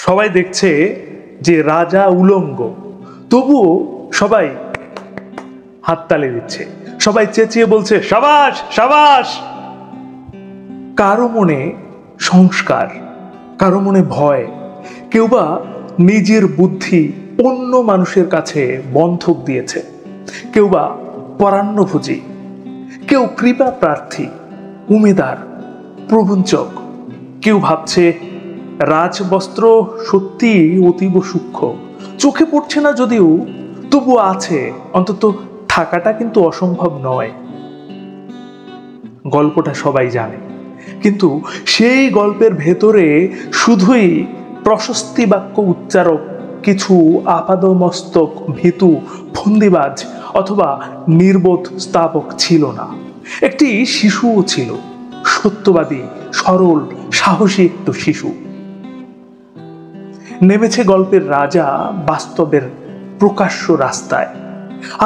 সবাই দেখছে যে রাজা উলঙ্গ, তবুও সবাই হাততালি দিচ্ছে, সবাই চেঁচিয়ে বলছে সাবাস সাবাস। কারো মনে সংস্কার, কারো মনে ভয়, কেউ বা নিজের বুদ্ধি অন্য মানুষের কাছে বন্ধক দিয়েছে, কেউ বা পরান্নভোজী, কেউ কৃপা প্রার্থী, উমেদার, প্রবঞ্চক। কেউ ভাবছে রাজবস্ত্র সত্যি অতীব সূক্ষ্ম, চোখে পড়ছে না যদিও, তবু আছে, অন্তত থাকাটা কিন্তু অসম্ভব নয়। গল্পটা সবাই জানে, কিন্তু সেই গল্পের ভেতরে শুধুই প্রশস্তি বাক্য উচ্চারক কিছু আপাদমস্তক ভীতু ফন্দিবাজ অথবা নির্বোধ স্থাপক ছিল না, একটি শিশুও ছিল, সত্যবাদী, সরল, সাহসী একটু শিশু। নেমেছে গল্পের রাজা বাস্তবের প্রকাশ্য রাস্তায়,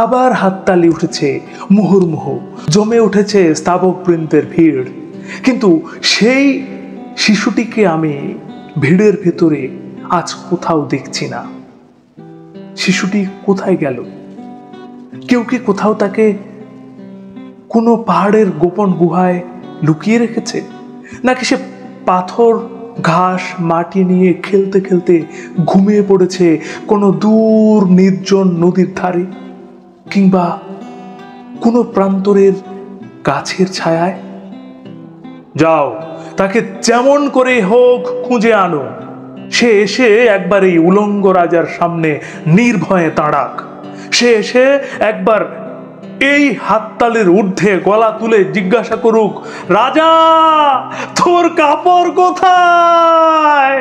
আবার হাততালি উঠেছে মুহুর্মুহু, জমে উঠেছে স্থাপক বৃন্দের ভিড়। কিন্তু সেই শিশুটিকে আমি ভিড়ের ভেতরে আজ কোথাও দেখছি না। শিশুটি কোথায় গেল? কেউ কি কোথাও তাকে কোনো পাহাড়ের গোপন গুহায় লুকিয়ে রেখেছে, নাকি সে পাথর ঘাস মাটি নিয়ে খেলতে খেলতে ঘুমিয়ে পড়েছে কোনো দূর নির্জন নদীর ধারে, কিংবা কোনো প্রান্তরের গাছের ছায়ায়? যাও, তাকে যেমন করে হোক খুঁজে আনো। সে এসে একবার এই উলঙ্গ রাজার সামনে নির্ভয়ে দাঁড়াক। সে এসে একবার এই হাততালির ঊর্ধ্বে গলা তুলে জিজ্ঞাসা করুক, রাজা তোর কাপড় কোথায়?